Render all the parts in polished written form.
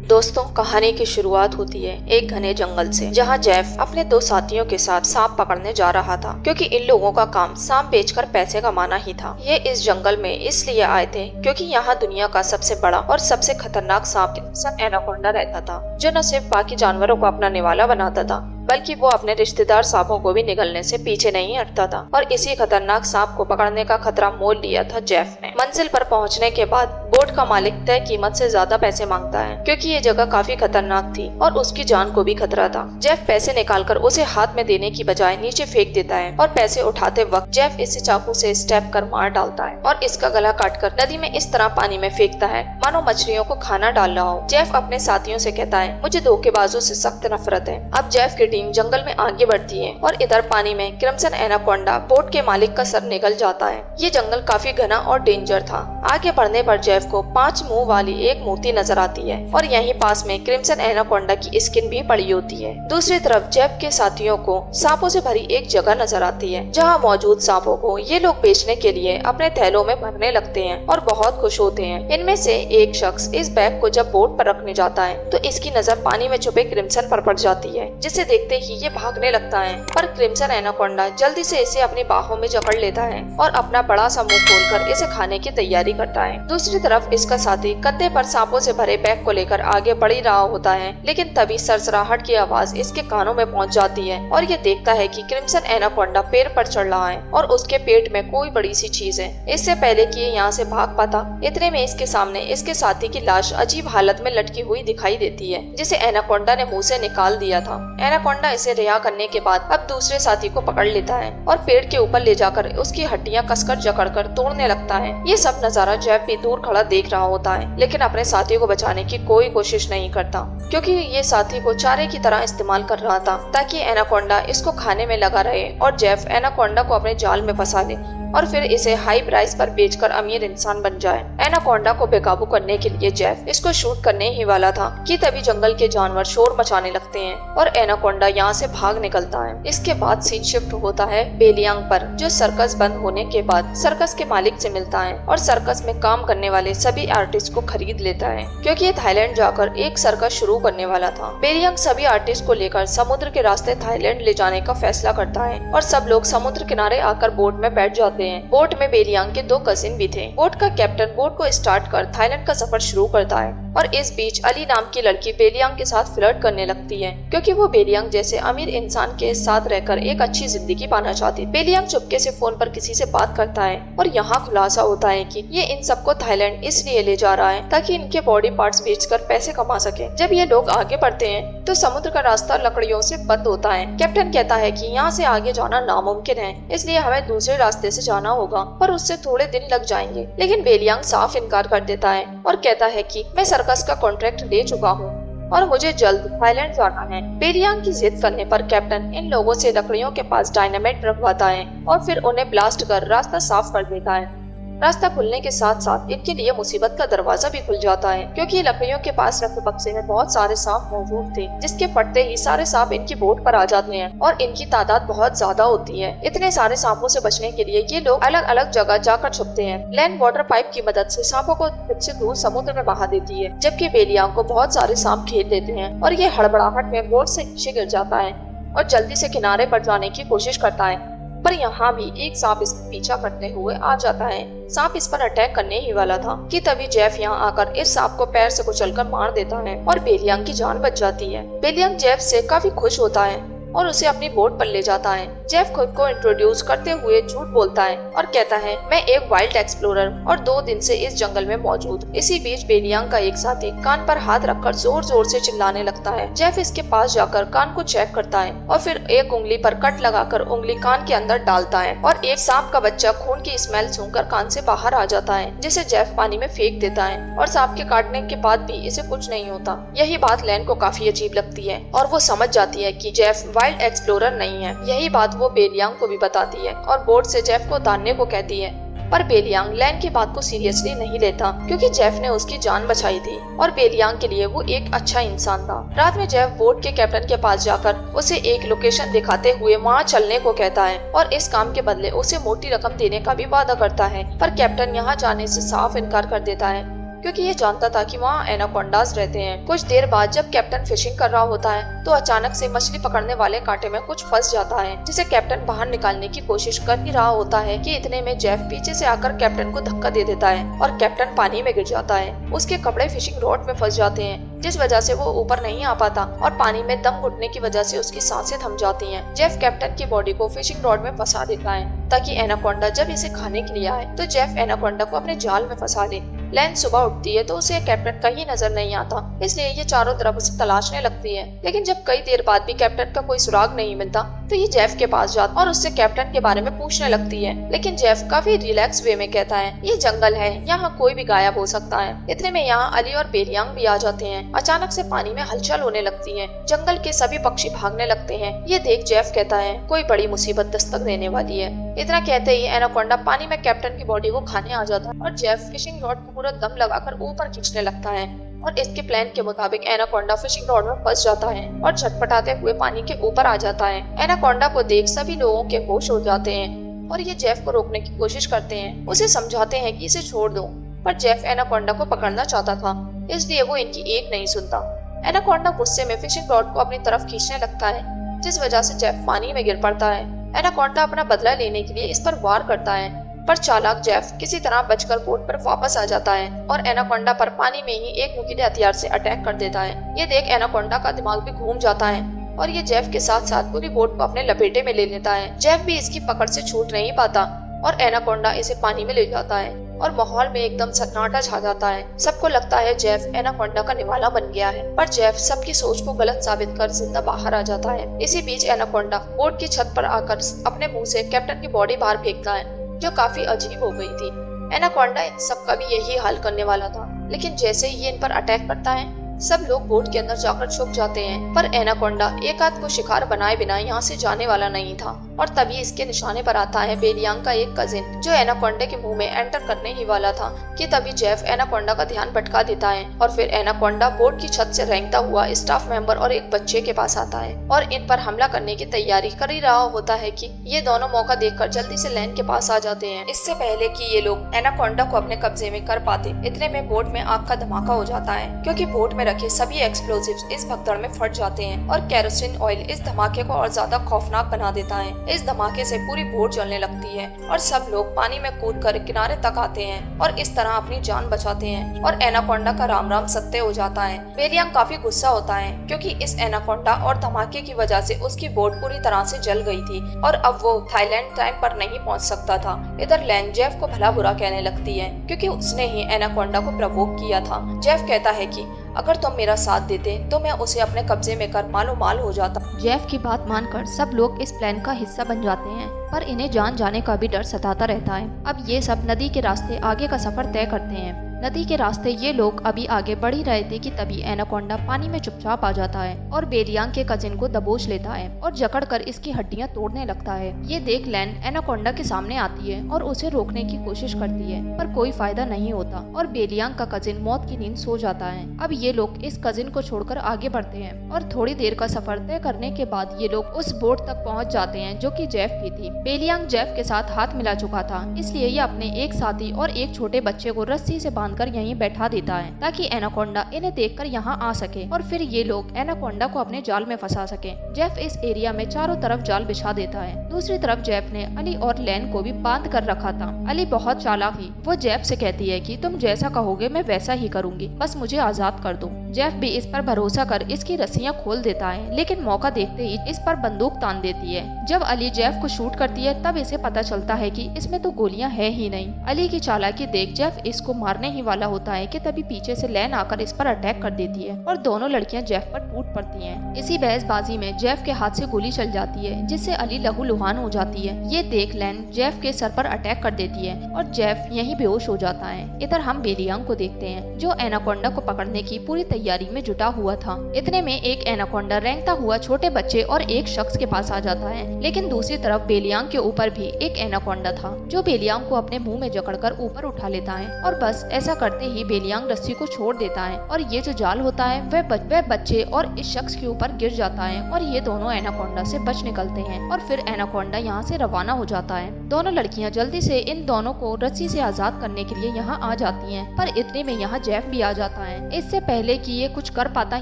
दोस्तों, कहानी की शुरुआत होती है एक घने जंगल से, जहां जेफ अपने दो साथियों के साथ सांप पकड़ने जा रहा था, क्योंकि इन लोगों का काम सांप बेचकर पैसे कमाना ही था। ये इस जंगल में इसलिए आए थे क्योंकि यहाँ दुनिया का सबसे बड़ा और सबसे खतरनाक सांप क्रिम्सन एनाकोंडा रहता था, जो न सिर्फ बाकी जानवरों को अपना निवाला बनाता था, बल्कि वो अपने रिश्तेदार सांपों को भी निगलने से पीछे नहीं हटता था। और इसी खतरनाक सांप को पकड़ने का खतरा मोल लिया था जेफ ने। मंजिल पर पहुंचने के बाद बोट का मालिक तय कीमत से ज्यादा पैसे मांगता है, क्योंकि ये जगह काफी खतरनाक थी और उसकी जान को भी खतरा था। जेफ पैसे निकालकर उसे हाथ में देने की बजाय नीचे फेंक देता है और पैसे उठाते वक्त जेफ इसे चाकू से स्टेप कर मार डालता है और इसका गला काटकर नदी में इस तरह पानी में फेंकता है मानो मछलियों को खाना डाल रहा हो। जेफ अपने साथियों से कहता है, मुझे धोखेबाजों से सख्त नफरत है। अब जेफ की टीम जंगल में आगे बढ़ती है और इधर पानी में क्रिम्सन एनाकोंडा बोट के मालिक का सर निकल जाता है। ये जंगल काफी घना और डेंजर था। आगे बढ़ने पर जेफ को 5 मुंह वाली एक मूर्ति नजर आती है और यहीं पास में क्रिम्सन एनाकोंडा की स्किन भी पड़ी होती है। दूसरी तरफ जेफ के साथियों को सांपों से भरी एक जगह नजर आती है, जहाँ मौजूद सांपों को ये लोग बेचने के लिए अपने थैलों में भरने लगते हैं और बहुत खुश होते हैं। इनमें से एक शख्स इस बैग को जब बोट पर रखने जाता है तो इसकी नजर पानी में छुपे क्रिम्सन पर पड़ जाती है, जिसे देखते ही ये भागने लगता है। पर क्रिम्सन एनाकोंडा जल्दी से इसे अपनी बाहों में जकड़ लेता है और अपना बड़ा सा मुंह खोलकर इसे खाने की तैयारी करता है। दूसरी तरफ इसका साथी कंधे पर सांपों से भरे बैग को लेकर आगे बढ़ ही रहा होता है, लेकिन तभी सरसराहट की आवाज इसके कानों में पहुंच जाती है और ये देखता है कि क्रिम्सन एनाकोंडा पेड़ पर चढ़ रहा है और उसके पेट में कोई बड़ी सी चीज है। इससे पहले कि ये यहाँ से भाग पाता, इतने में इसके सामने इसके साथी की लाश अजीब हालत में लटकी हुई दिखाई देती है, जिसे एनाकोंडा ने मुंह से निकाल दिया था। एनाकोंडा इसे रिहा करने के बाद अब दूसरे साथी को पकड़ लेता है और पेड़ के ऊपर ले जाकर उसकी हड्डियां कसकर जकड़कर तोड़ने लगता है। ये सब नजारा जेफ भी दूर खड़ा देख रहा होता है, लेकिन अपने साथी को बचाने की कोई कोशिश नहीं करता, क्योंकि ये साथी को चारे की तरह इस्तेमाल कर रहा था ताकि एनाकोंडा इसको खाने में लगा रहे और जेफ एनाकोंडा को अपने जाल में फंसा ले और फिर इसे हाई प्राइस पर बेचकर अमीर इंसान बन जाए। एनाकोंडा को बेकाबू करने के लिए जेफ इसको शूट करने ही वाला था कि तभी जंगल के जानवर शोर मचाने लगते हैं और एनाकोंडा यहाँ से भाग निकलता है। इसके बाद सीन शिफ्ट होता है बेलियांग पर, जो सर्कस बंद होने के बाद सर्कस के मालिक से मिलता है और सर्कस में काम करने वाले सभी आर्टिस्ट को खरीद लेता है, क्योंकि ये थाईलैंड जाकर एक सर्कस शुरू करने वाला था। बेलियांग सभी आर्टिस्ट को लेकर समुद्र के रास्ते थाईलैंड ले जाने का फैसला करता है और सब लोग समुद्र किनारे आकर बोट में बैठ जाते हैं। बोट में बेलियांग के 2 कजिन भी थे। बोट का कैप्टन बोट को स्टार्ट कर थाईलैंड का सफर शुरू करता है और इस बीच अली नाम की लड़की बेलियांग के साथ फ्लर्ट करने लगती है, क्योंकि वो बेलियांग जैसे अमीर इंसान के साथ रहकर एक अच्छी जिंदगी पाना चाहती। बेलियांग चुपके से फोन पर किसी से बात करता है और यहाँ खुलासा होता है कि ये इन सबको थाईलैंड इसलिए ले जा रहा है ताकि इनके बॉडी पार्ट्स बेचकर पैसे कमा सके। जब ये लोग आगे बढ़ते हैं तो समुद्र का रास्ता लकड़ियों से बंद होता है। कैप्टन कहता है कि यहाँ से आगे जाना नामुमकिन है, इसलिए हमें दूसरे रास्ते से जाना होगा, पर उससे थोड़े दिन लग जाएंगे। लेकिन बेलियांग साफ इनकार कर देता है और कहता है कि मैं सर्कस का कॉन्ट्रैक्ट ले चुका हूँ और मुझे जल्द थाईलैंड जाना है। बेलियांग की जिद करने पर कैप्टन इन लोगों से लकड़ियों के पास डायनामाइट रखवाता है और फिर उन्हें ब्लास्ट कर रास्ता साफ कर देता है। रास्ता खुलने के साथ साथ इनके लिए मुसीबत का दरवाजा भी खुल जाता है, क्योंकि लकड़ियों के पास रखे बक्से में बहुत सारे सांप मौजूद थे, जिसके फटते ही सारे सांप इनकी बोट पर आ जाते हैं और इनकी तादाद बहुत ज्यादा होती है। इतने सारे सांपों से बचने के लिए ये लोग अलग अलग जगह जाकर छुपते हैं। लैंड वाटर पाइप की मदद से सांपों को खुद से दूर समुद्र में बहा देती है, जबकि बेलियांग को बहुत सारे सांप घेर लेते हैं और ये हड़बड़ाहट में बोट से नीचे गिर जाता है और जल्दी से किनारे पर जाने की कोशिश करता है। पर यहाँ भी एक सांप इसका पीछा करते हुए आ जाता है। सांप इस पर अटैक करने ही वाला था कि तभी जेफ यहाँ आकर इस सांप को पैर से कुचलकर मार देता है और बेलियांग की जान बच जाती है। बेलियांग जेफ से काफी खुश होता है और उसे अपनी बोट पर ले जाता है। जेफ खुद को इंट्रोड्यूस करते हुए झूठ बोलता है और कहता है, मैं एक वाइल्ड एक्सप्लोरर और 2 दिन से इस जंगल में मौजूद। इसी बीच बेलियांग का एक साथी कान पर हाथ रखकर जोर जोर से चिल्लाने लगता है। जेफ इसके पास जाकर कान को चेक करता है और फिर एक उंगली पर कट लगाकर उंगली कान के अंदर डालता है और एक सांप का बच्चा खून की स्मेल सूंघकर कान से बाहर आ जाता है, जिसे जेफ पानी में फेंक देता है और सांप के काटने के बाद भी इसे कुछ नहीं होता। यही बात लैन को काफी अजीब लगती है और वो समझ जाती है कि जेफ वाइल्ड एक्सप्लोरर नहीं है। यही बात वो बेलियांग को भी बताती है और बोट से जेफ को उतारने को कहती है, पर बेलियांग लैन की बात को सीरियसली नहीं लेता, क्योंकि जेफ ने उसकी जान बचाई थी और बेलियांग के लिए वो एक अच्छा इंसान था। रात में जेफ बोट के कैप्टन के पास जाकर उसे एक लोकेशन दिखाते हुए वहाँ चलने को कहता है और इस काम के बदले उसे मोटी रकम देने का भी वादा करता है, पर कैप्टन यहाँ जाने से साफ इनकार कर देता है क्योंकि ये जानता था कि वहाँ एनाकोंडास रहते हैं। कुछ देर बाद जब कैप्टन फिशिंग कर रहा होता है तो अचानक से मछली पकड़ने वाले कांटे में कुछ फंस जाता है, जिसे कैप्टन बाहर निकालने की कोशिश कर ही रहा होता है कि इतने में जेफ पीछे से आकर कैप्टन को धक्का दे देता है और कैप्टन पानी में गिर जाता है। उसके कपड़े फिशिंग रॉड में फंस जाते हैं, जिस वजह से वो ऊपर नहीं आ पाता और पानी में दम घुटने की वजह से उसकी सांसें थम जाती हैं। जेफ कैप्टन की बॉडी को फिशिंग रॉड में फंसा देता है ताकि एनाकोंडा जब इसे खाने के लिए आए तो जेफ एनाकोंडा को अपने जाल में फंसा दे। लैन सुबह उठती है तो उसे कैप्टन कहीं नजर नहीं आता, इसलिए ये चारों तरफ उसे तलाशने लगती है। लेकिन जब कई देर बाद भी कैप्टन का कोई सुराग नहीं मिलता तो ये जेफ के पास जाती और उससे कैप्टन के बारे में पूछने लगती है। लेकिन जेफ काफी रिलैक्स वे में कहता है ये जंगल है, यहाँ कोई भी गायब हो सकता है। इतने में यहाँ अली और बेलियांग भी आ जाते हैं। अचानक से पानी में हलचल होने लगती है, जंगल के सभी पक्षी भागने लगते हैं। ये देख जेफ कहता है कोई बड़ी मुसीबत दस्तक देने वाली है। इतना कहते ही एनाकोंडा पानी में कैप्टन की बॉडी को खाने आ जाता है और जेफ फिशिंग रॉड को पूरा दम लगाकर ऊपर खींचने लगता है और इसके प्लान के मुताबिक एनाकोंडा फिशिंग रॉड में फंस जाता है और झटपटाते हुए पानी के ऊपर आ जाता है। एनाकोंडा को देख सभी लोगों के होश हो जाते हैं और ये जेफ को रोकने की कोशिश करते हैं, उसे समझाते हैं कि इसे छोड़ दो, पर जेफ एनाकोंडा को पकड़ना चाहता था, इसलिए वो इनकी एक नहीं सुनता। एनाकोंडा गुस्से में फिशिंग रॉड को अपनी तरफ खींचने लगता है, जिस वजह से जेफ पानी में गिर पड़ता है। एनाकोंडा अपना बदला लेने के लिए इस पर वार करता है, पर चालाक जेफ किसी तरह बचकर बोट पर वापस आ जाता है और एनाकोंडा पर पानी में ही एक नुकीले हथियार से अटैक कर देता है। ये देख एनाकोंडा का दिमाग भी घूम जाता है और ये जेफ के साथ साथ पूरी बोट को अपने लपेटे में ले लेता है। जेफ भी इसकी पकड़ से छूट नहीं पाता और एनाकोंडा इसे पानी में ले जाता है और माहौल में एकदम सन्नाटा छा जाता है। सबको लगता है जेफ एनाकोंडा का निवाला बन गया है, पर जेफ सबकी सोच को गलत साबित कर जिंदा बाहर आ जाता है। इसी बीच एनाकोंडा बोट की छत पर आकर अपने मुंह से कैप्टन की बॉडी बाहर फेंकता है, जो काफी अजीब हो गई थी। एनाकोंडा इन सबका भी यही हाल करने वाला था, लेकिन जैसे ही ये इन पर अटैक करता है सब लोग बोट के अंदर जाकर छुप जाते हैं। पर एनाकोंडा एक आध को शिकार बनाए बिना यहाँ से जाने वाला नहीं था और तभी इसके निशाने पर आता है बेलियांग का एक कजिन, जो एनाकोंडा के मुंह में एंटर करने ही वाला था कि तभी जेफ एनाकोंडा का ध्यान भटका देता है और फिर एनाकोंडा बोट की छत से रेंगता हुआ स्टाफ मेंबर और एक बच्चे के पास आता है और इन पर हमला करने की तैयारी कर ही रहा होता है कि ये दोनों मौका देखकर जल्दी से लैन के पास आ जाते हैं, इससे पहले कि ये लोग एनाकोंडा को अपने कब्जे में कर पाते। इतने में बोट में आग का धमाका हो जाता है, क्योंकि बोट में रखे सभी एक्सप्लोजिव्स इस भगदड़ में फट जाते हैं और केरोसिन ऑयल इस धमाके को और ज्यादा खौफनाक बना देता है। इस धमाके से पूरी बोट जलने लगती है और सब लोग पानी में कूदकर किनारे तक आते हैं और इस तरह अपनी जान बचाते हैं और एनाकोंडा का राम राम सत्य हो जाता है। बेलियांग काफी गुस्सा होता है क्योंकि इस एनाकोंडा और धमाके की वजह से उसकी बोट पूरी तरह से जल गई थी और अब वो थाईलैंड टाइम पर नहीं पहुंच सकता था। इधर लैन जेफ को भला बुरा कहने लगती है क्योंकि उसने ही एनाकोंडा को प्रवोक किया था। जेफ कहता है कि अगर तुम मेरा साथ देते तो मैं उसे अपने कब्जे में कर मालो माल हो जाता। जेफ की बात मानकर सब लोग इस प्लान का हिस्सा बन जाते हैं, पर इन्हें जान जाने का भी डर सताता रहता है। अब ये सब नदी के रास्ते आगे का सफर तय करते हैं। नदी के रास्ते ये लोग अभी आगे बढ़ ही रहे थे कि तभी एनाकोंडा पानी में चुपचाप आ जाता है और बेलियांग के कजिन को दबोच लेता है और जकड़कर इसकी हड्डियां तोड़ने लगता है। ये देख लैन एनाकोंडा के सामने आती है और उसे रोकने की कोशिश करती है, पर कोई फायदा नहीं होता और बेलियांग का कजिन मौत की नींद सो जाता है। अब ये लोग इस कजिन को छोड़कर आगे बढ़ते हैं और थोड़ी देर का सफर तय करने के बाद ये लोग उस बोट तक पहुँच जाते हैं जो की जेफ की थी। बेलियांग जेफ के साथ हाथ मिला चुका था, इसलिए ये अपने एक साथी और एक छोटे बच्चे को रस्सी से बांधकर यहीं बैठा देता है ताकि एनाकोंडा इन्हें देखकर यहाँ आ सके और फिर ये लोग एनाकोंडा को अपने जाल में फंसा सके। जेफ इस एरिया में चारों तरफ जाल बिछा देता है। दूसरी तरफ जेफ ने अली और लैन को भी बांध कर रखा था। अली बहुत चालाक थी, वो जेफ से कहती है कि तुम जैसा कहोगे मैं वैसा ही करूंगी, बस मुझे आजाद कर दो। जेफ भी इस पर भरोसा कर इसकी रस्सियां खोल देता है, लेकिन मौका देखते ही इस पर बंदूक तान देती है। जब अली जेफ को शूट करती है तब इसे पता चलता है कि इसमें तो गोलियां है ही नहीं। अली की चालाकी देख जेफ इसको मारने ही वाला होता है कि तभी पीछे से लैन आकर इस पर अटैक कर देती है और दोनों लड़कियां जेफ पर टूट पड़ती हैं। इसी बहसबाजी में जेफ के हाथ से गोली चल जाती है, जिससे अली लहूलुहान हो जाती है। ये देख लैन जेफ के सर पर अटैक कर देती है और जेफ यहीं बेहोश हो जाता है। इधर हम बेलियांग को देखते हैं जो एनाकोंडा को पकड़ने की पूरी तैयारी में जुटा हुआ था। इतने में एक एनाकोंडा रेंगता हुआ छोटे बच्चे और एक शख्स के पास आ जाता है। लेकिन दूसरी तरफ बेलियांग के ऊपर भी एक एनाकोंडा था जो बेलियांग को अपने मुंह में जकड़कर ऊपर उठा लेता है और बस ऐसा करते ही बेलियांग रस्सी को छोड़ देता है और ये जो जाल होता है वह बच्चे और इस शख्स के ऊपर गिर जाता है और ये दोनों एनाकोंडा से बच निकलते हैं और फिर एनाकोंडा यहाँ से रवाना हो जाता है। दोनों लड़कियाँ जल्दी से इन दोनों को रस्सी से आजाद करने के लिए यहाँ आ जाती हैं, पर इतने में यहाँ जेफ भी आ जाता है। इससे पहले कि ये कुछ कर पाता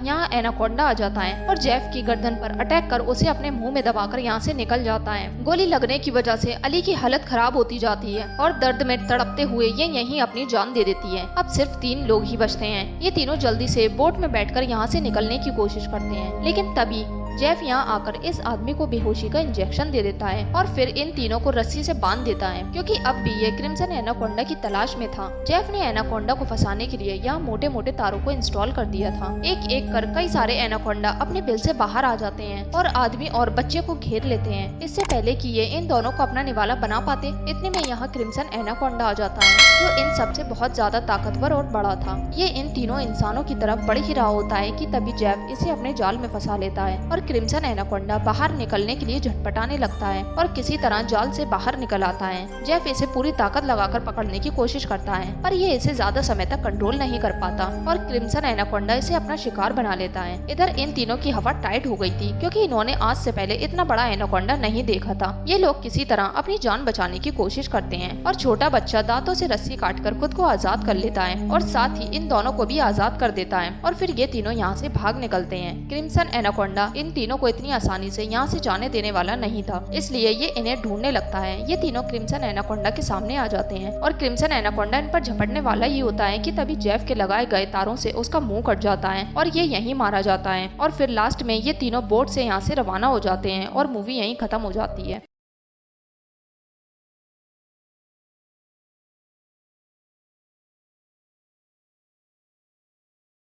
यहाँ एनाकोंडा आ जाता है और जेफ की गर्दन पर अटैक कर उसे अपने मुंह में दबाकर यहाँ से निकल जाता है। गोली लगने की वजह से अली की हालत खराब होती जाती है और दर्द में तड़पते हुए ये यहीं अपनी जान दे देती है। अब सिर्फ 3 लोग ही बचते हैं। ये तीनों जल्दी से बोट में बैठकर यहाँ से निकलने की कोशिश करते हैं, लेकिन तभी जेफ यहाँ आकर इस आदमी को बेहोशी का इंजेक्शन दे देता है और फिर इन तीनों को रस्सी से बांध देता है, क्योंकि अब भी ये क्रिम्सन एनाकोंडा की तलाश में था। जेफ ने एनाकोंडा को फंसाने के लिए यहाँ मोटे मोटे तारों को इंस्टॉल कर दिया था। एक एक कर कई सारे एनाकोंडा अपने बिल से बाहर आ जाते हैं और आदमी और बच्चे को घेर लेते हैं। इससे पहले कि ये इन दोनों को अपना निवाला बना पाते, इतने में यहाँ क्रिम्सन एनाकोंडा आ जाता है जो इन सबसे बहुत ज्यादा ताकतवर और बड़ा था। ये इन तीनों इंसानों की तरफ बढ़ ही रहा होता है कि तभी जेफ इसे अपने जाल में फंसा लेता है और क्रिम्सन एनाकोंडा बाहर निकलने के लिए झटपटाने लगता है और किसी तरह जाल से बाहर निकल आता है। जेफ इसे पूरी ताकत लगाकर पकड़ने की कोशिश करता है, पर ये इसे ज्यादा समय तक कंट्रोल नहीं कर पाता और क्रिम्सन एनाकोंडा इसे अपना शिकार बना लेता है। इधर इन तीनों की हवा टाइट हो गई थी, क्योंकि इन्होंने आज से पहले इतना बड़ा एनाकोंडा नहीं देखा था। ये लोग किसी तरह अपनी जान बचाने की कोशिश करते हैं और छोटा बच्चा दांतों से रस्सी काटकर खुद को आजाद कर लेता है और साथ ही इन दोनों को भी आजाद कर देता है और फिर ये तीनों यहाँ से भाग निकलते हैं। क्रिम्सन एनाकोंडा इन तीनों को इतनी आसानी से यहाँ से जाने देने वाला नहीं था, इसलिए ये इन्हें ढूंढने लगता है। ये तीनों क्रिम्सन एनाकोंडा के सामने आ जाते हैं और क्रिम्सन एनाकोंडा इन पर झपटने वाला ही होता है कि तभी जेफ के लगाए गए तारों से उसका मुंह कट जाता है और ये यहीं मारा जाता है और फिर लास्ट में ये तीनों बोट से यहाँ से रवाना हो जाते हैं और मूवी यहीं खत्म हो जाती है।